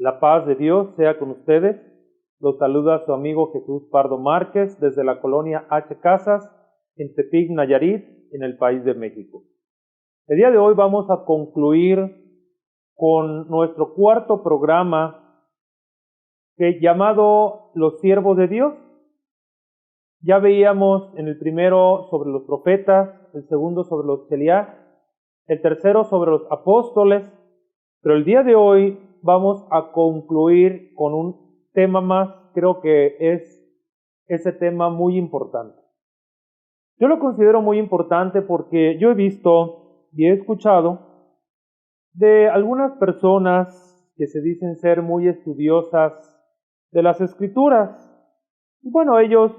La paz de Dios sea con ustedes. Los saluda su amigo Jesús Pardo Márquez desde la colonia H. Casas, en Tepic, Nayarit, en el país de México. El día de hoy vamos a concluir con nuestro cuarto programa llamado Los Siervos de Dios. Ya veíamos en el primero sobre los profetas, el segundo sobre los Cheliach, el tercero sobre los apóstoles, pero el día de hoy vamos a concluir con un tema más, creo que es ese tema muy importante. Yo lo considero muy importante porque yo he visto y he escuchado de algunas personas que se dicen ser muy estudiosas de las Escrituras. Y bueno, ellos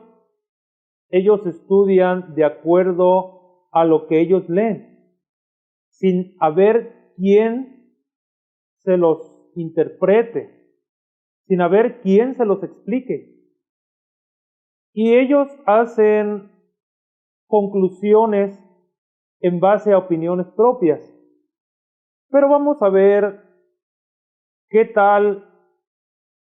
estudian de acuerdo a lo que ellos leen, sin haber quién se los interprete, sin haber quién se los explique. Y ellos hacen conclusiones en base a opiniones propias. Pero vamos a ver qué tal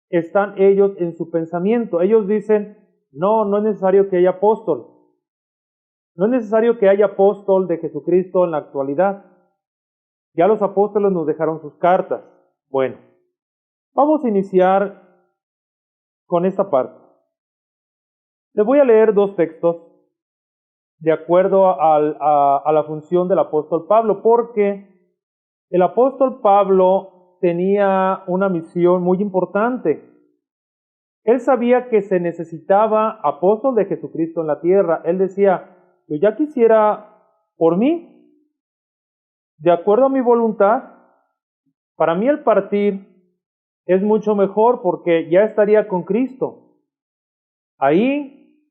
están ellos en su pensamiento. Ellos dicen, no es necesario que haya apóstol. No es necesario que haya apóstol de Jesucristo en la actualidad. Ya los apóstoles nos dejaron sus cartas. Bueno, vamos a iniciar con esta parte. Les voy a leer dos textos de acuerdo a la función del apóstol Pablo, porque el apóstol Pablo tenía una misión muy importante. Él sabía que se necesitaba apóstol de Jesucristo en la tierra. Él decía, yo ya quisiera por mí, de acuerdo a mi voluntad, para mí el partir es mucho mejor porque ya estaría con Cristo. Ahí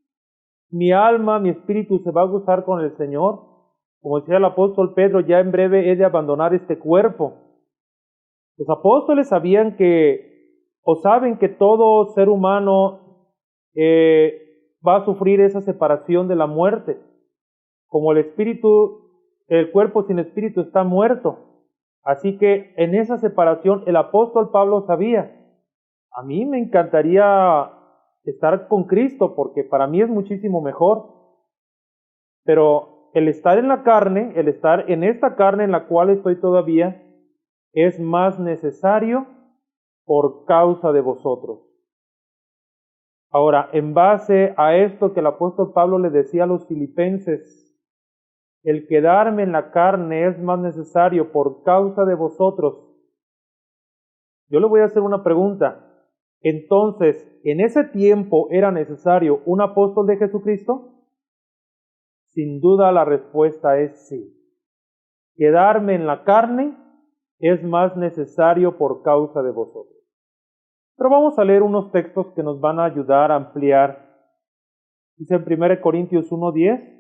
mi alma, mi espíritu se va a gozar con el Señor. Como decía el apóstol Pedro, ya en breve he de abandonar este cuerpo. Los apóstoles sabían saben que todo ser humano va a sufrir esa separación de la muerte. Como el cuerpo sin espíritu está muerto. Así que en esa separación el apóstol Pablo sabía, a mí me encantaría estar con Cristo porque para mí es muchísimo mejor. Pero el estar en la carne, el estar en esta carne en la cual estoy todavía, es más necesario por causa de vosotros. Ahora, en base a esto que el apóstol Pablo le decía a los filipenses, el quedarme en la carne es más necesario por causa de vosotros. Yo le voy a hacer una pregunta. Entonces, ¿en ese tiempo era necesario un apóstol de Jesucristo? Sin duda la respuesta es sí. Quedarme en la carne es más necesario por causa de vosotros. Pero vamos a leer unos textos que nos van a ayudar a ampliar. Dice en 1 Corintios 1:10,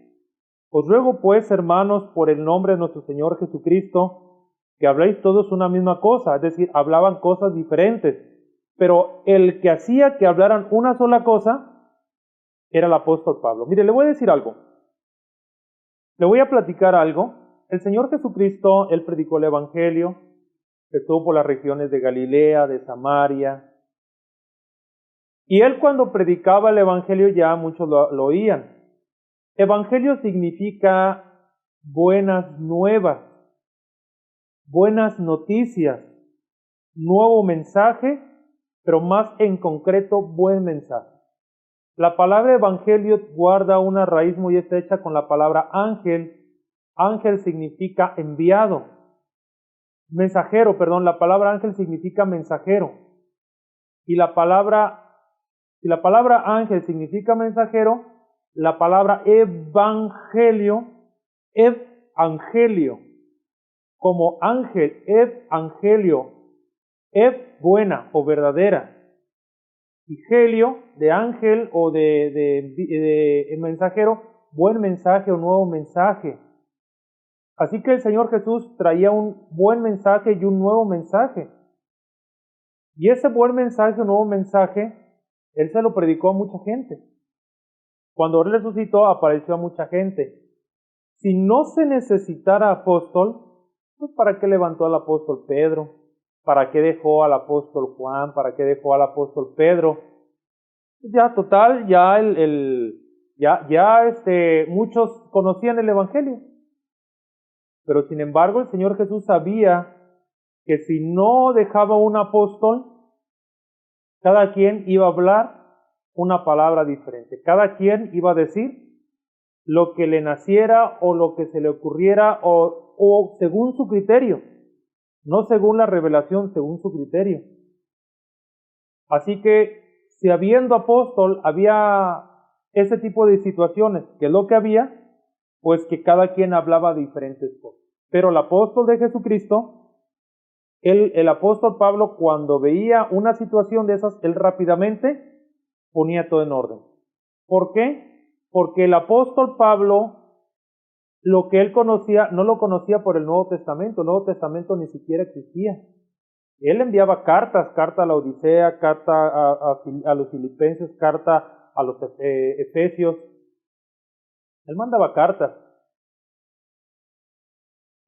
os ruego pues, hermanos, por el nombre de nuestro Señor Jesucristo, que habléis todos una misma cosa, es decir, hablaban cosas diferentes, pero el que hacía que hablaran una sola cosa era el apóstol Pablo. Mire, le voy a decir algo, le voy a platicar algo. El Señor Jesucristo, Él predicó el Evangelio, estuvo por las regiones de Galilea, de Samaria, y Él cuando predicaba el Evangelio ya muchos lo oían. Evangelio significa buenas nuevas, buenas noticias, nuevo mensaje, pero más en concreto, buen mensaje. La palabra evangelio guarda una raíz muy estrecha con la palabra ángel. Ángel significa enviado. La palabra ángel significa mensajero. Y si la palabra ángel significa mensajero, la palabra evangelio, como ángel, evangelio, buena o verdadera, y helio, de ángel o de mensajero, buen mensaje o nuevo mensaje. Así que el Señor Jesús traía un buen mensaje y un nuevo mensaje. Y ese buen mensaje o nuevo mensaje, Él se lo predicó a mucha gente. Cuando Él resucitó, apareció a mucha gente. Si no se necesitara apóstol, pues ¿para qué levantó al apóstol Pedro? ¿Para qué dejó al apóstol Juan? ¿Para qué dejó al apóstol Pedro? Ya total, muchos conocían el Evangelio. Pero sin embargo, el Señor Jesús sabía que si no dejaba un apóstol, cada quien iba a hablar una palabra diferente. Cada quien iba a decir lo que le naciera o lo que se le ocurriera o según su criterio, no según la revelación, según su criterio. Así que si habiendo apóstol había ese tipo de situaciones, que es lo que había, pues que cada quien hablaba diferentes cosas. Pero el apóstol de Jesucristo, el apóstol Pablo, cuando veía una situación de esas, él rápidamente ponía todo en orden. ¿Por qué? Porque el apóstol Pablo, lo que él conocía, no lo conocía por el Nuevo Testamento. El Nuevo Testamento ni siquiera existía. Él enviaba carta a la Odisea, carta a los filipenses, carta a los efesios. Él mandaba cartas.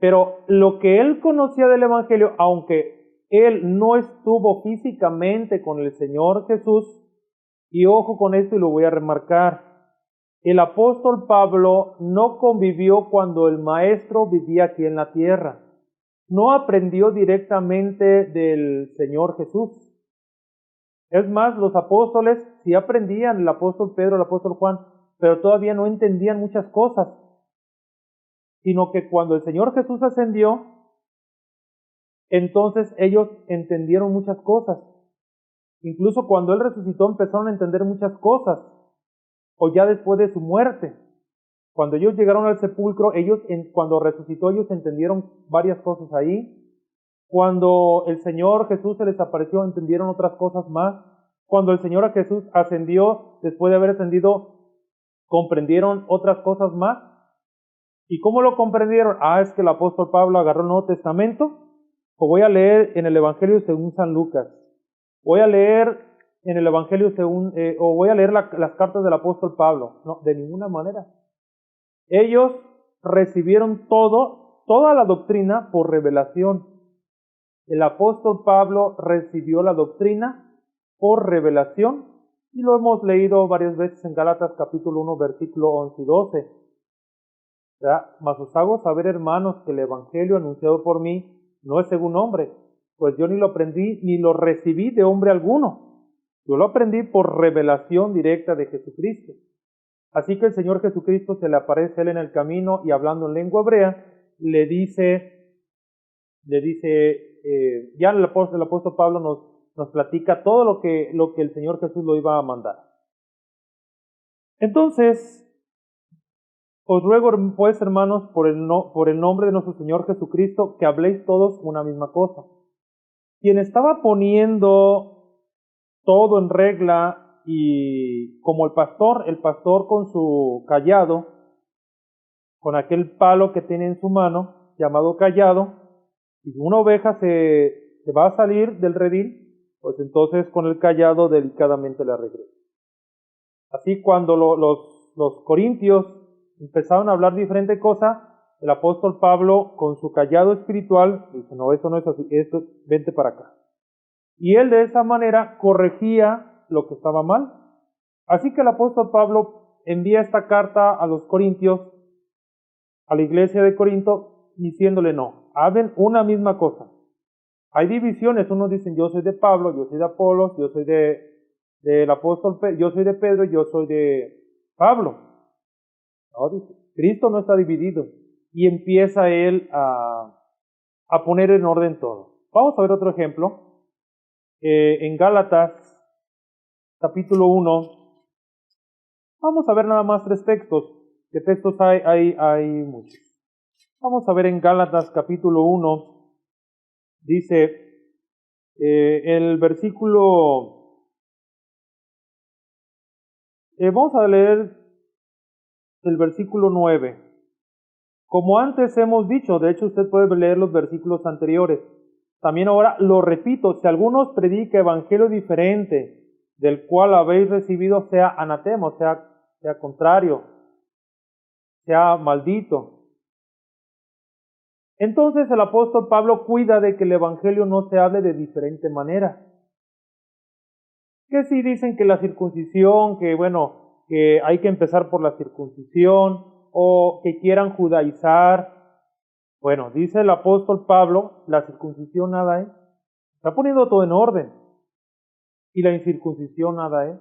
Pero lo que él conocía del Evangelio, aunque él no estuvo físicamente con el Señor Jesús, y ojo con esto y lo voy a remarcar, el apóstol Pablo no convivió cuando el Maestro vivía aquí en la tierra. No aprendió directamente del Señor Jesús. Es más, los apóstoles sí aprendían, el apóstol Pedro, el apóstol Juan, pero todavía no entendían muchas cosas, sino que cuando el Señor Jesús ascendió, entonces ellos entendieron muchas cosas. Incluso cuando Él resucitó empezaron a entender muchas cosas, o ya después de su muerte. Cuando ellos llegaron al sepulcro, cuando resucitó, ellos entendieron varias cosas ahí. Cuando el Señor Jesús se les apareció, entendieron otras cosas más. Cuando el Señor Jesús ascendió, después de haber ascendido, comprendieron otras cosas más. ¿Y cómo lo comprendieron? Es que el apóstol Pablo agarró el Nuevo Testamento. O voy a leer en el Evangelio según San Lucas. Voy a leer en el Evangelio o voy a leer las cartas del apóstol Pablo. No, de ninguna manera. Ellos recibieron toda la doctrina por revelación. El apóstol Pablo recibió la doctrina por revelación y lo hemos leído varias veces en Gálatas capítulo 1, versículo 11 y 12. Mas os hago saber, hermanos, que el evangelio anunciado por mí no es según hombre, pues yo ni lo aprendí ni lo recibí de hombre alguno. Yo lo aprendí por revelación directa de Jesucristo. Así que el Señor Jesucristo se le aparece a él en el camino y hablando en lengua hebrea, le dice, ya el apóstol Pablo nos platica todo lo que el Señor Jesús lo iba a mandar. Entonces, os ruego pues, hermanos, por el nombre de nuestro Señor Jesucristo, que habléis todos una misma cosa. Quien estaba poniendo todo en regla, y como el pastor con su cayado, con aquel palo que tiene en su mano, llamado cayado, y una oveja se va a salir del redil, pues entonces con el cayado delicadamente la regresa. Así cuando los corintios empezaron a hablar diferente cosa, el apóstol Pablo con su cayado espiritual dice, no, eso no es así, esto, vente para acá. Y él de esa manera corregía lo que estaba mal. Así que el apóstol Pablo envía esta carta a los corintios, a la iglesia de Corinto, diciéndole no, hablen una misma cosa. Hay divisiones, unos dicen yo soy de Pablo, yo soy de Apolos, yo soy del apóstol, yo soy de Pedro, yo soy de Pablo. No, dice, Cristo no está dividido. Y empieza él a poner en orden todo. Vamos a ver otro ejemplo. En Gálatas, capítulo 1, vamos a ver nada más 3 textos. ¿Qué textos hay muchos? Vamos a ver en Gálatas, capítulo 1, dice el versículo, vamos a leer el versículo 9. Como antes hemos dicho, de hecho usted puede leer los versículos anteriores. También ahora lo repito, si alguno os predica evangelio diferente del cual habéis recibido, sea anatema, sea contrario, sea maldito. Entonces el apóstol Pablo cuida de que el evangelio no se hable de diferente manera. Que si dicen que la circuncisión, que bueno, que hay que empezar por la circuncisión, o que quieran judaizar. Bueno, dice el apóstol Pablo, la circuncisión nada es. Está poniendo todo en orden. Y la incircuncisión nada es.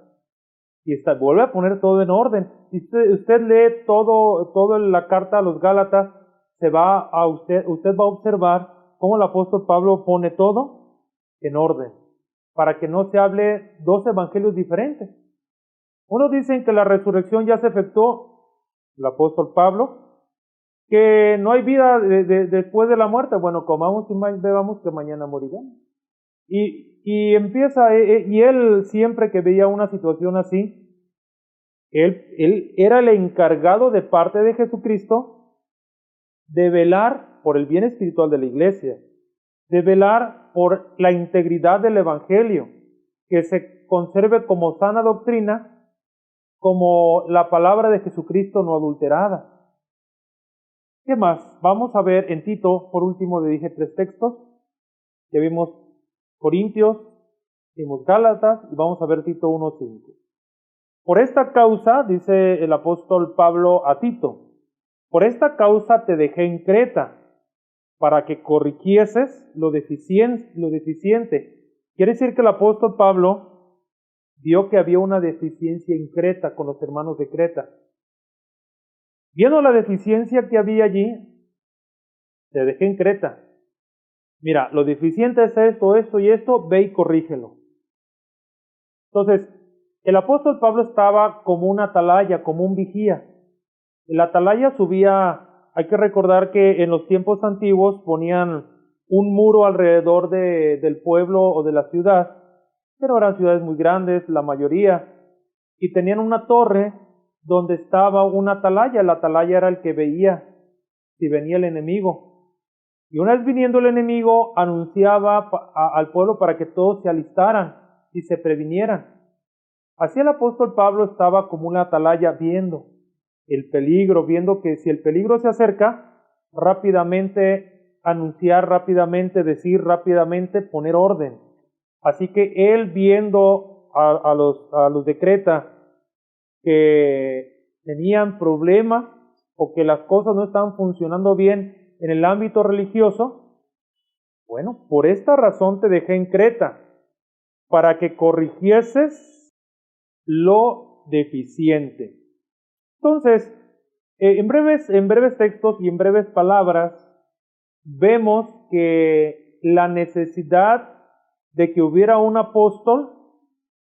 Y vuelve a poner todo en orden. Si usted lee todo la carta a los Gálatas, usted va a observar cómo el apóstol Pablo pone todo en orden, para que no se hable dos evangelios diferentes. Unos dicen que la resurrección ya se efectuó, el apóstol Pablo, que no hay vida después de la muerte. Bueno, comamos y bebamos que mañana moriremos. Y empieza, y él siempre que veía una situación así, él era el encargado de parte de Jesucristo de velar por el bien espiritual de la iglesia, de velar por la integridad del evangelio, que se conserve como sana doctrina, como la palabra de Jesucristo no adulterada. ¿Qué más? Vamos a ver en Tito, por último le dije 3 textos, ya vimos Corintios, vimos Gálatas y vamos a ver Tito 1:5. Por esta causa, dice el apóstol Pablo a Tito, por esta causa te dejé en Creta, para que corrigieses lo deficiente. Quiere decir que el apóstol Pablo vio que había una deficiencia en Creta con los hermanos de Creta. Viendo la deficiencia que había allí, te dejé en Creta. Mira, lo deficiente es esto, esto y esto, ve y corrígelo. Entonces, el apóstol Pablo estaba como una atalaya, como un vigía. La atalaya subía, hay que recordar que en los tiempos antiguos ponían un muro alrededor del pueblo o de la ciudad, pero eran ciudades muy grandes, la mayoría, y tenían una torre donde estaba una atalaya. La atalaya era el que veía si venía el enemigo. Y una vez viniendo el enemigo, anunciaba al pueblo para que todos se alistaran y se previnieran. Así el apóstol Pablo estaba como una atalaya viendo el peligro, viendo que si el peligro se acerca, rápidamente anunciar, rápidamente decir, rápidamente poner orden. Así que él viendo a los de Creta que tenían problemas o que las cosas no estaban funcionando bien en el ámbito religioso, bueno, por esta razón te dejé en Creta, para que corrigieses lo deficiente. Entonces, en breves textos y en breves palabras, vemos que la necesidad de que hubiera un apóstol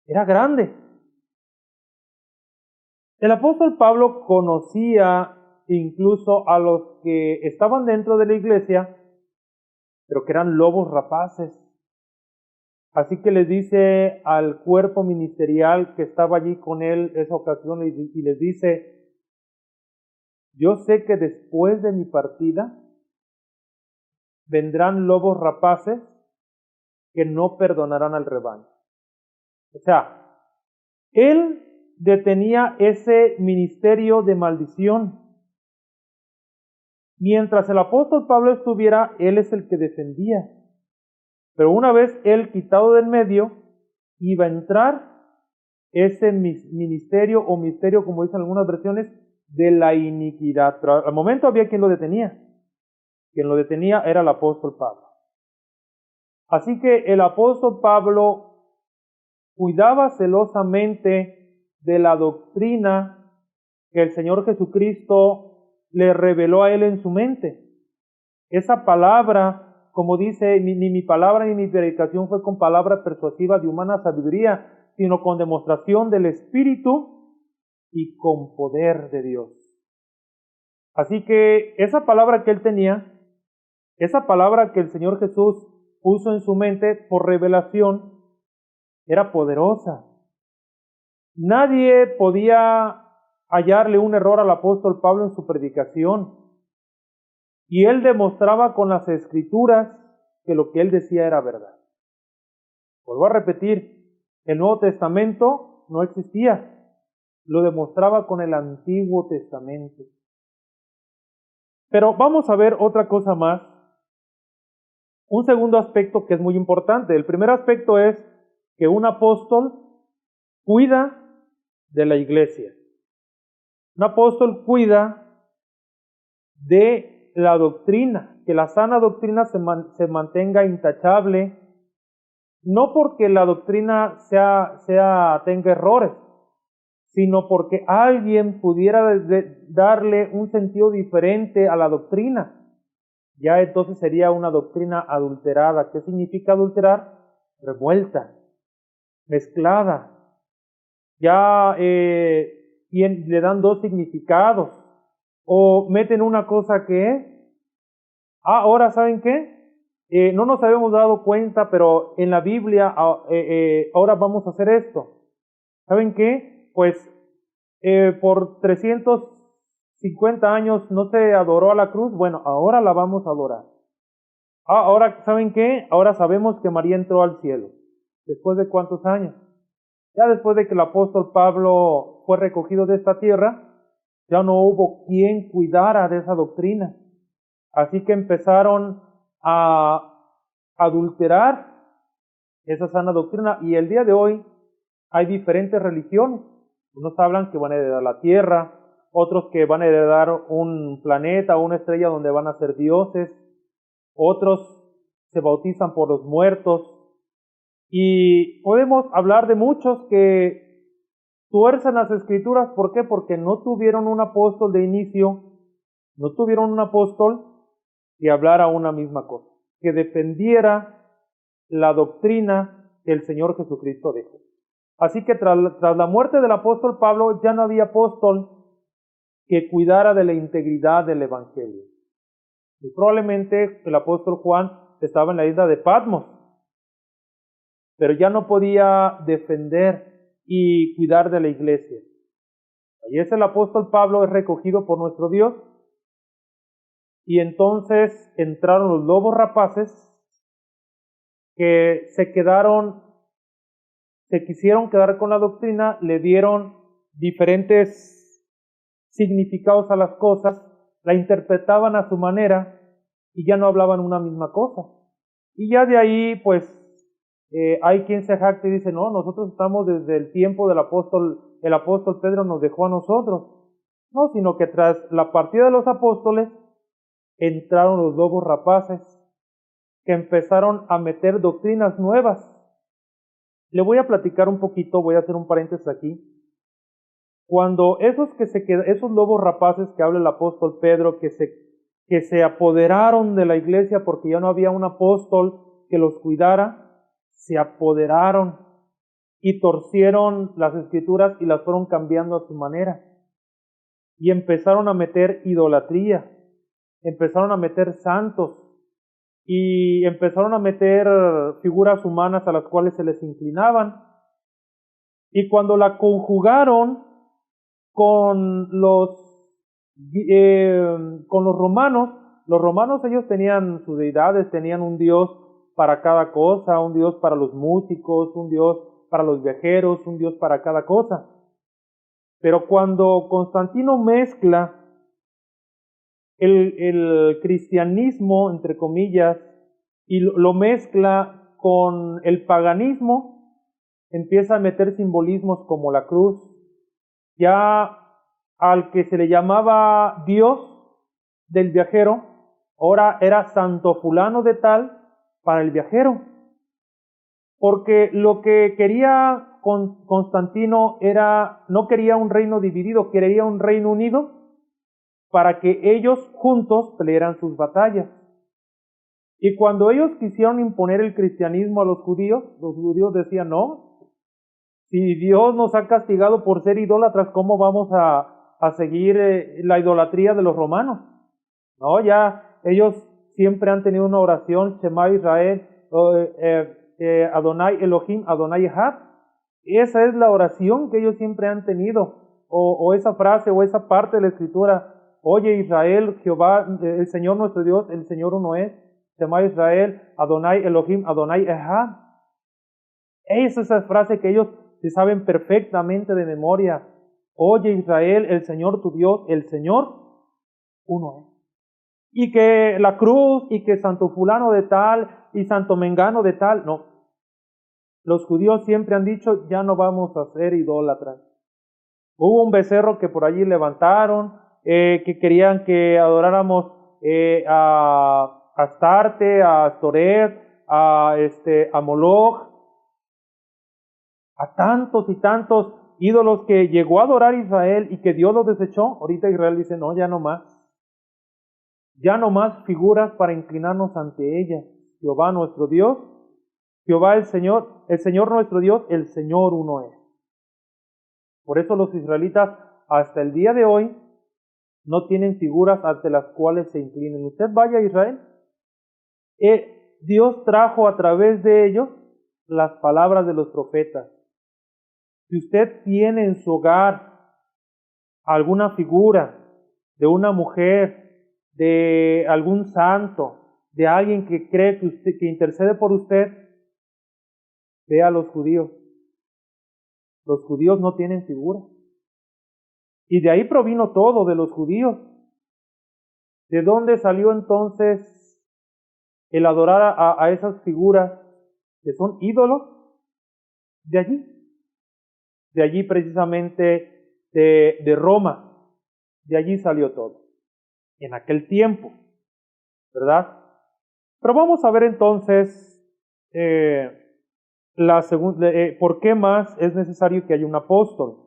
era grande. El apóstol Pablo conocía incluso a los que estaban dentro de la iglesia, pero que eran lobos rapaces. Así que les dice al cuerpo ministerial que estaba allí con él esa ocasión y les dice, yo sé que después de mi partida vendrán lobos rapaces que no perdonarán al rebaño. O sea, él detenía ese ministerio de maldición. Mientras el apóstol Pablo estuviera, él es el que defendía. Pero una vez él quitado del medio, iba a entrar ese ministerio o misterio, como dicen algunas versiones, de la iniquidad. Pero al momento había quien lo detenía. Quien lo detenía era el apóstol Pablo. Así que el apóstol Pablo cuidaba celosamente de la doctrina que el Señor Jesucristo le reveló a él en su mente. Esa palabra, como dice, ni mi palabra ni mi predicación fue con palabra persuasiva de humana sabiduría, sino con demostración del Espíritu y con poder de Dios. Así que esa palabra que él tenía, esa palabra que el Señor Jesús puso en su mente por revelación, era poderosa. Nadie podía hallarle un error al apóstol Pablo en su predicación. Y él demostraba con las Escrituras que lo que él decía era verdad. Vuelvo a repetir, el Nuevo Testamento no existía. Lo demostraba con el Antiguo Testamento. Pero vamos a ver otra cosa más un segundo aspecto que es muy importante. El primer aspecto es que un apóstol cuida de la iglesia. Un apóstol cuida de la doctrina, que la sana doctrina se mantenga intachable, no porque la doctrina tenga errores, sino porque alguien pudiera darle un sentido diferente a la doctrina. Ya entonces sería una doctrina adulterada. ¿Qué significa adulterar? Revuelta, mezclada. Ya le dan dos significados. O meten una cosa que es. Ahora, ¿saben qué? No nos habíamos dado cuenta, pero en la Biblia ahora vamos a hacer esto. ¿Saben qué? Pues por 350 años no se adoró a la cruz. Bueno, ahora la vamos a adorar. Ahora, ¿saben qué? Ahora sabemos que María entró al cielo. ¿Después de cuántos años? Ya después de que el apóstol Pablo fue recogido de esta tierra, ya no hubo quien cuidara de esa doctrina. Así que empezaron a adulterar esa sana doctrina. Y el día de hoy hay diferentes religiones. Unos hablan que van a heredar la tierra, otros que van a heredar un planeta o una estrella donde van a ser dioses, otros se bautizan por los muertos. Y podemos hablar de muchos que tuercen las escrituras. ¿Por qué? Porque no tuvieron un apóstol de inicio, no tuvieron un apóstol que hablara una misma cosa, que defendiera la doctrina que el Señor Jesucristo dejó. Así que tras la muerte del apóstol Pablo ya no había apóstol que cuidara de la integridad del Evangelio. Y probablemente el apóstol Juan estaba en la isla de Patmos, pero ya no podía defender y cuidar de la iglesia. Ahí es el apóstol Pablo, es recogido por nuestro Dios, y entonces entraron los lobos rapaces que se quisieron quedar con la doctrina, le dieron diferentes significados a las cosas, la interpretaban a su manera y ya no hablaban una misma cosa. Y ya de ahí, pues, hay quien se jacta y dice, no, nosotros estamos desde el tiempo del apóstol, el apóstol Pedro nos dejó a nosotros. No, sino que tras la partida de los apóstoles, entraron los lobos rapaces que empezaron a meter doctrinas nuevas. Le voy a platicar un poquito, voy a hacer un paréntesis aquí. Cuando esos lobos rapaces que habla el apóstol Pedro, que se apoderaron de la iglesia porque ya no había un apóstol que los cuidara, se apoderaron y torcieron las escrituras y las fueron cambiando a su manera. Y empezaron a meter idolatría, empezaron a meter santos y empezaron a meter figuras humanas a las cuales se les inclinaban. Y cuando la conjugaron con los romanos ellos tenían sus deidades, tenían un dios para cada cosa, un dios para los músicos, un dios para los viajeros, un dios para cada cosa. Pero cuando Constantino mezcla el cristianismo, entre comillas, y lo mezcla con el paganismo, empieza a meter simbolismos como la cruz. Ya al que se le llamaba Dios del viajero, ahora era santo fulano de tal para el viajero. Porque lo que quería Constantino no quería un reino dividido, quería un reino unido para que ellos juntos pelearan sus batallas. Y cuando ellos quisieron imponer el cristianismo a los judíos decían, no, si Dios nos ha castigado por ser idólatras, ¿cómo vamos a seguir la idolatría de los romanos? No, ya ellos siempre han tenido una oración, Shema Israel, Adonai Elohim, Adonai Echad. Esa es la oración que ellos siempre han tenido, o esa frase, o esa parte de la escritura. Oye Israel, Jehová, el Señor nuestro Dios, el Señor uno es. Shema Israel, Adonai Elohim, Adonai Echad. Esa es esa frase que ellos se saben perfectamente de memoria. Oye Israel, el Señor tu Dios, el Señor uno es. y que la cruz, y que santo fulano de tal, y santo mengano de tal. No. Los judíos siempre han dicho, ya no vamos a ser idólatras. Hubo un becerro que por allí levantaron, que querían que adoráramos a Astarte, a Astoret, a Moloch, a tantos y tantos ídolos que llegó a adorar Israel y que Dios los desechó. Ahorita Israel dice, no, ya no más. Ya no más figuras para inclinarnos ante ellas. Jehová nuestro Dios, Jehová el Señor nuestro Dios, el Señor uno es. Por eso los israelitas hasta el día de hoy no tienen figuras ante las cuales se inclinen. Usted vaya a Israel. Dios trajo a través de ellos las palabras de los profetas. Si usted tiene en su hogar alguna figura de una mujer, de algún santo, de alguien que cree que intercede por usted, vea a los judíos. Los judíos no tienen figura. Y de ahí provino todo, de los judíos. ¿De dónde salió entonces el adorar a esas figuras que son ídolos? De allí. De allí precisamente de Roma. De allí salió todo. En aquel tiempo. ¿Verdad? Pero vamos a ver entonces por qué más es necesario que haya un apóstol.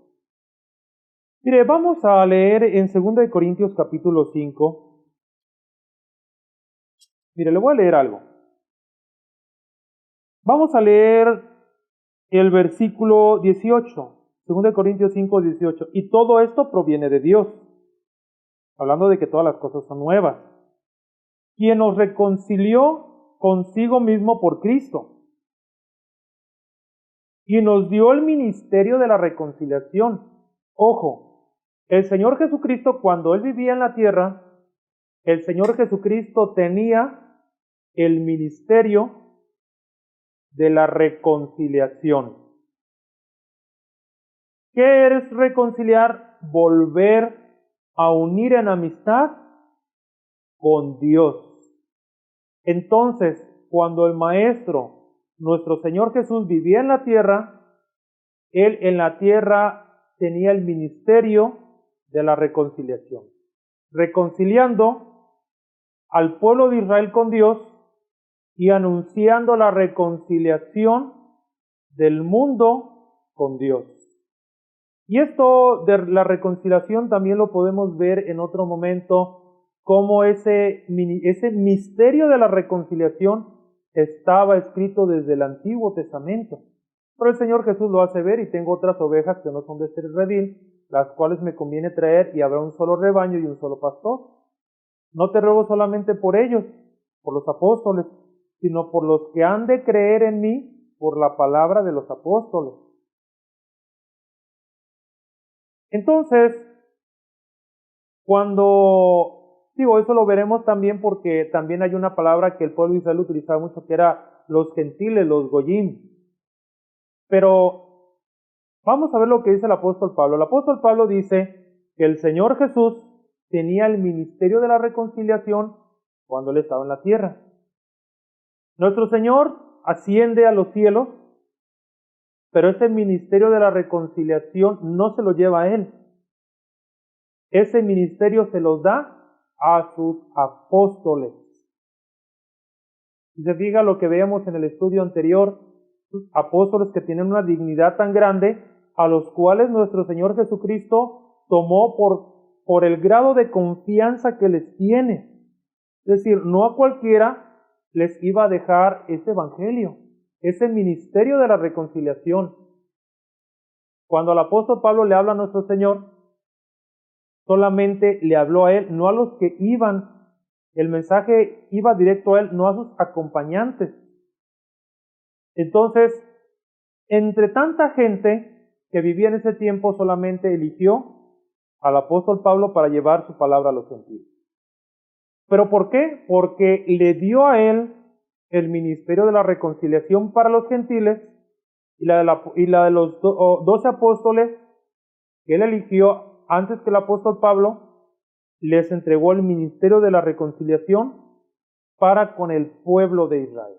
Mire, vamos a leer en 2 Corintios capítulo 5. Mire, le voy a leer algo. Vamos a leer el versículo 18. 2 Corintios 5, 18. Y todo esto proviene de Dios. Hablando de que todas las cosas son nuevas. Quien nos reconcilió consigo mismo por Cristo. Y nos dio el ministerio de la reconciliación. Ojo, el Señor Jesucristo, cuando Él vivía en la tierra, el Señor Jesucristo tenía el ministerio de la reconciliación. ¿Qué es reconciliar? Volver a unir en amistad con Dios. Entonces, cuando el Maestro, nuestro Señor Jesús, vivía en la tierra, Él en la tierra tenía el ministerio de la reconciliación, reconciliando al pueblo de Israel con Dios y anunciando la reconciliación del mundo con Dios. Y esto de la reconciliación también lo podemos ver en otro momento, como ese misterio de la reconciliación estaba escrito desde el Antiguo Testamento. Pero el Señor Jesús lo hace ver, y tengo otras ovejas que no son de este redil, las cuales me conviene traer, y habrá un solo rebaño y un solo pastor. No te ruego solamente por ellos, por los apóstoles, sino por los que han de creer en mí por la palabra de los apóstoles. Entonces, eso lo veremos también porque también hay una palabra que el pueblo de Israel utilizaba mucho, que era los gentiles, los goyim. Pero vamos a ver lo que dice el apóstol Pablo. El apóstol Pablo dice que el Señor Jesús tenía el ministerio de la reconciliación cuando Él estaba en la tierra. Nuestro Señor asciende a los cielos, pero ese ministerio de la reconciliación no se lo lleva a Él. Ese ministerio se los da a sus apóstoles. Si se fija lo que veíamos en el estudio anterior, apóstoles que tienen una dignidad tan grande, a los cuales nuestro Señor Jesucristo tomó por el grado de confianza que les tiene. Es decir, no a cualquiera les iba a dejar ese evangelio, ese ministerio de la reconciliación. Cuando el apóstol Pablo le habla a nuestro Señor, solamente le habló a él, no a los que iban. El mensaje iba directo a él, no a sus acompañantes. Entonces, entre tanta gente que vivía en ese tiempo, solamente eligió al apóstol Pablo para llevar su palabra a los gentiles. ¿Pero por qué? Porque le dio a él el ministerio de la reconciliación para los gentiles y la de los 12 apóstoles que él eligió antes que el apóstol Pablo, les entregó el ministerio de la reconciliación para con el pueblo de Israel.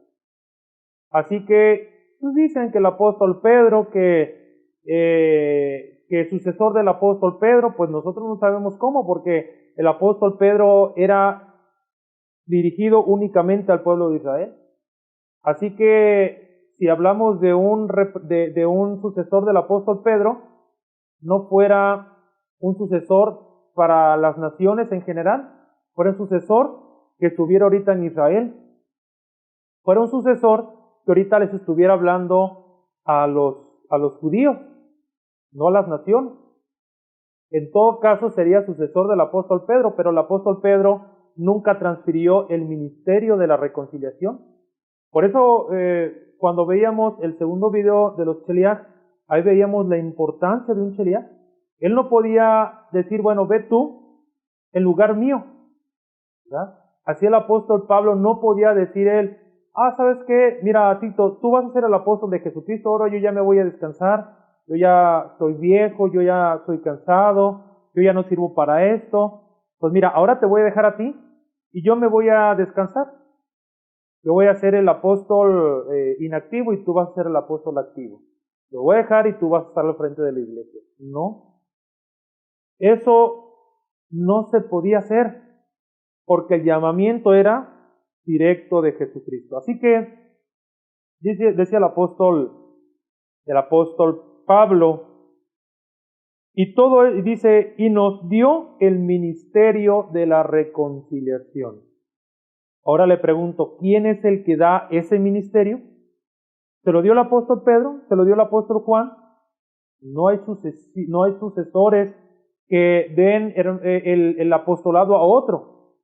Así que pues dicen que el apóstol Pedro, que sucesor del apóstol Pedro, pues nosotros no sabemos cómo, porque el apóstol Pedro era dirigido únicamente al pueblo de Israel. Así que si hablamos de un sucesor del apóstol Pedro, no fuera un sucesor para las naciones en general, fuera un sucesor que estuviera ahorita en Israel, fuera un sucesor que ahorita les estuviera hablando a los judíos, no a las naciones. En todo caso sería sucesor del apóstol Pedro, pero el apóstol Pedro nunca transfirió el ministerio de la reconciliación. Por eso, cuando veíamos el segundo video de los Cheliach, ahí veíamos la importancia de un Cheliach. Él no podía decir, bueno, ve tú en lugar mío, ¿verdad? Así el apóstol Pablo no podía decir él, ¿sabes qué? Mira, Tito, tú vas a ser el apóstol de Jesucristo, ahora yo ya me voy a descansar, yo ya soy viejo, yo ya soy cansado, yo ya no sirvo para esto. Pues mira, ahora te voy a dejar a ti y yo me voy a descansar. Yo voy a ser el apóstol inactivo y tú vas a ser el apóstol activo. Lo voy a dejar y tú vas a estar al frente de la iglesia. No. Eso no se podía hacer porque el llamamiento era directo de Jesucristo. Así que decía el apóstol Pablo, y dice, y nos dio el ministerio de la reconciliación. Ahora le pregunto, ¿quién es el que da ese ministerio? ¿Se lo dio el apóstol Pedro? ¿Se lo dio el apóstol Juan? No hay sucesores que den el apostolado a otro,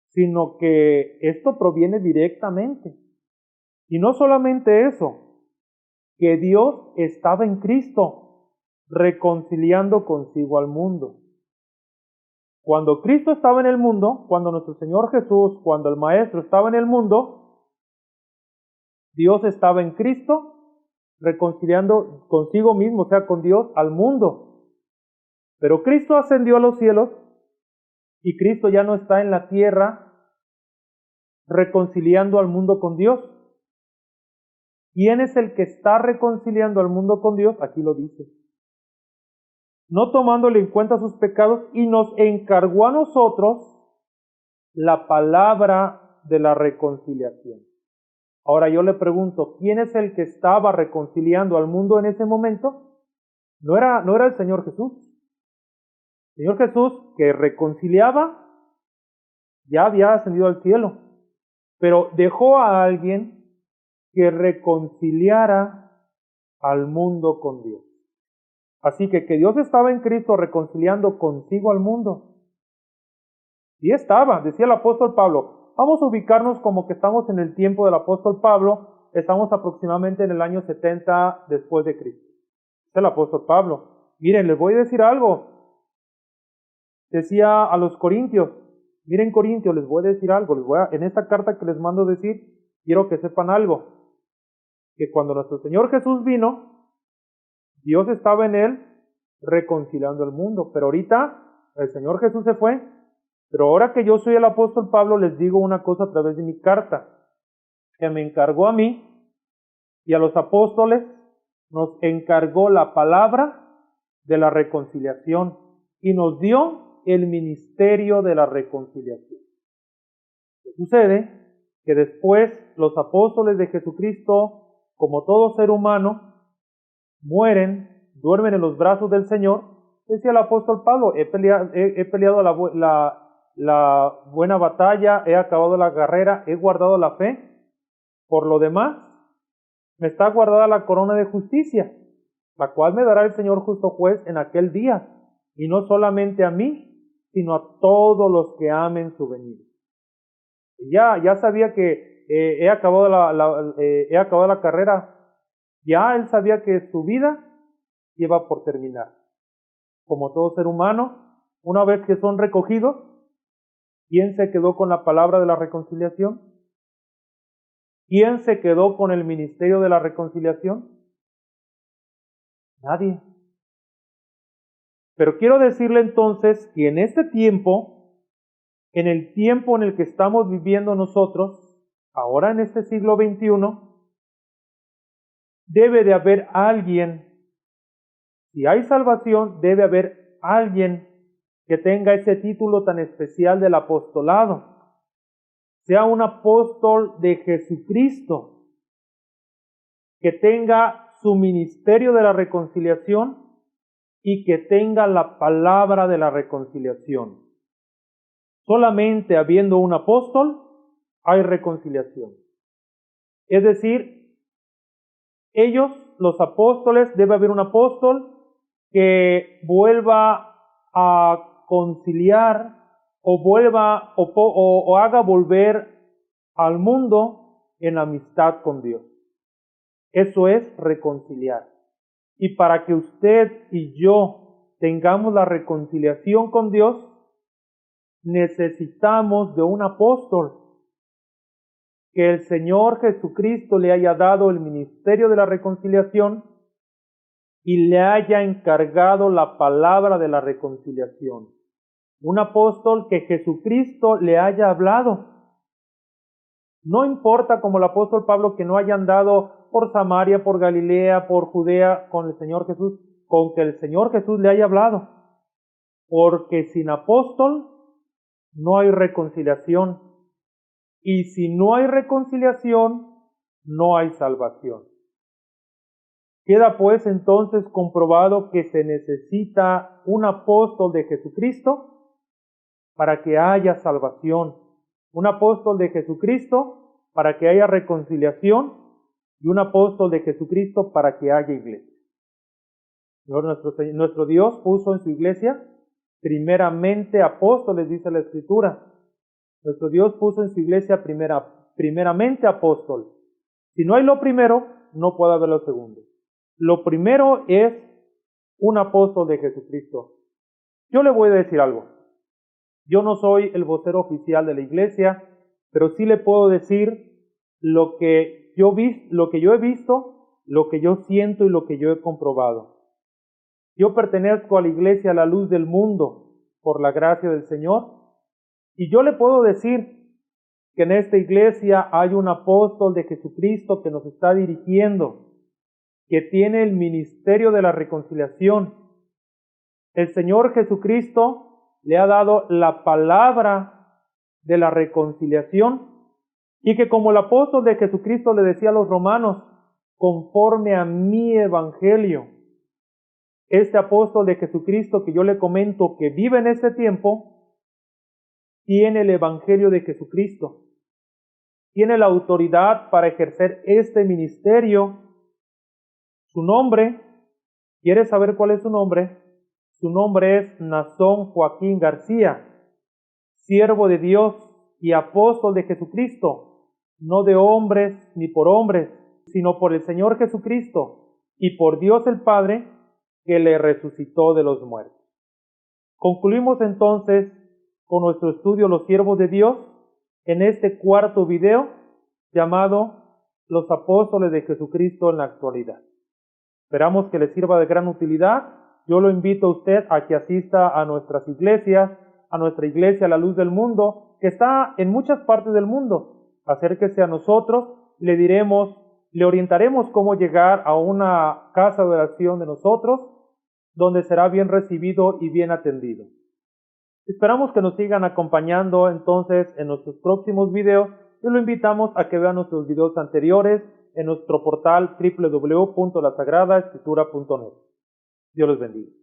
sino que esto proviene directamente. Y no solamente eso, que Dios estaba en Cristo reconciliando consigo al mundo. Cuando Cristo estaba en el mundo, cuando nuestro Señor Jesús, cuando el Maestro estaba en el mundo, Dios estaba en Cristo reconciliando consigo mismo, o sea, con Dios, al mundo. Pero Cristo ascendió a los cielos y Cristo ya no está en la tierra reconciliando al mundo con Dios. ¿Quién es el que está reconciliando al mundo con Dios? Aquí lo dice. No tomándole en cuenta sus pecados, y nos encargó a nosotros la palabra de la reconciliación. Ahora yo le pregunto, ¿quién es el que estaba reconciliando al mundo en ese momento? No era el Señor Jesús. El Señor Jesús, que reconciliaba, ya había ascendido al cielo, pero dejó a alguien que reconciliara al mundo con Dios. Así que Dios estaba en Cristo reconciliando consigo al mundo. Y estaba, decía el apóstol Pablo, vamos a ubicarnos como que estamos en el tiempo del apóstol Pablo, estamos aproximadamente en el año 70 después de Cristo. Es el apóstol Pablo. Miren, les voy a decir algo. Decía a los corintios, miren Corintios, les voy a decir algo, en esta carta que les mando decir, quiero que sepan algo, que cuando nuestro Señor Jesús vino, Dios estaba en él reconciliando el mundo, pero ahorita el Señor Jesús se fue, pero ahora que yo soy el apóstol Pablo les digo una cosa a través de mi carta, que me encargó a mí y a los apóstoles, nos encargó la palabra de la reconciliación y nos dio el ministerio de la reconciliación. ¿Qué sucede? Que después los apóstoles de Jesucristo, como todo ser humano, mueren, duermen en los brazos del Señor. Decía el apóstol Pablo, he peleado la buena batalla, he acabado la carrera, he guardado la fe. Por lo demás, me está guardada la corona de justicia, la cual me dará el Señor justo juez en aquel día, y no solamente a mí, sino a todos los que amen su venida. Ya sabía que he acabado la carrera. Ya él sabía que su vida iba por terminar. Como todo ser humano, una vez que son recogidos, ¿quién se quedó con la palabra de la reconciliación? ¿Quién se quedó con el ministerio de la reconciliación? Nadie. Pero quiero decirle entonces que en este tiempo, en el tiempo en el que estamos viviendo nosotros, ahora en este siglo XXI, debe de haber alguien, si hay salvación, debe haber alguien que tenga ese título tan especial del apostolado, sea un apóstol de Jesucristo, que tenga su ministerio de la reconciliación y que tenga la palabra de la reconciliación. Solamente habiendo un apóstol, hay reconciliación. Es decir, ellos, los apóstoles, debe haber un apóstol que vuelva a conciliar o haga volver al mundo en amistad con Dios. Eso es reconciliar. Y para que usted y yo tengamos la reconciliación con Dios, necesitamos de un apóstol, que el Señor Jesucristo le haya dado el ministerio de la reconciliación y le haya encargado la palabra de la reconciliación. Un apóstol que Jesucristo le haya hablado. No importa, como el apóstol Pablo, que no haya andado por Samaria, por Galilea, por Judea con el Señor Jesús, con que el Señor Jesús le haya hablado. Porque sin apóstol no hay reconciliación. Y si no hay reconciliación, no hay salvación. Queda pues entonces comprobado que se necesita un apóstol de Jesucristo para que haya salvación. Un apóstol de Jesucristo para que haya reconciliación y un apóstol de Jesucristo para que haya iglesia. Nuestro Dios puso en su iglesia primeramente apóstoles, dice la Escritura. Nuestro Dios puso en su iglesia primeramente apóstol. Si no hay lo primero, no puede haber lo segundo. Lo primero es un apóstol de Jesucristo. Yo le voy a decir algo. Yo no soy el vocero oficial de la iglesia, pero sí le puedo decir lo que yo he visto, lo que yo siento y lo que yo he comprobado. Yo pertenezco a la iglesia La Luz del Mundo por la gracia del Señor. Y yo le puedo decir que en esta iglesia hay un apóstol de Jesucristo que nos está dirigiendo, que tiene el ministerio de la reconciliación. El Señor Jesucristo le ha dado la palabra de la reconciliación y que como el apóstol de Jesucristo le decía a los romanos, conforme a mi evangelio, este apóstol de Jesucristo que yo le comento que vive en este tiempo, tiene el evangelio de Jesucristo, tiene la autoridad para ejercer este ministerio. Su nombre, ¿quieres saber cuál es su nombre? Su nombre es Nazón Joaquín García, siervo de Dios y apóstol de Jesucristo, no de hombres ni por hombres, sino por el Señor Jesucristo y por Dios el Padre, que le resucitó de los muertos. Concluimos entonces con nuestro estudio Los Siervos de Dios en este cuarto video llamado Los Apóstoles de Jesucristo en la actualidad. Esperamos que les sirva de gran utilidad. Yo lo invito a usted a que asista a nuestras iglesias, a nuestra iglesia La Luz del Mundo, que está en muchas partes del mundo. Acérquese a nosotros, le orientaremos cómo llegar a una casa de oración de nosotros, donde será bien recibido y bien atendido. Esperamos que nos sigan acompañando entonces en nuestros próximos videos y lo invitamos a que vean nuestros videos anteriores en nuestro portal www.lasagradaescritura.net. Dios les bendiga.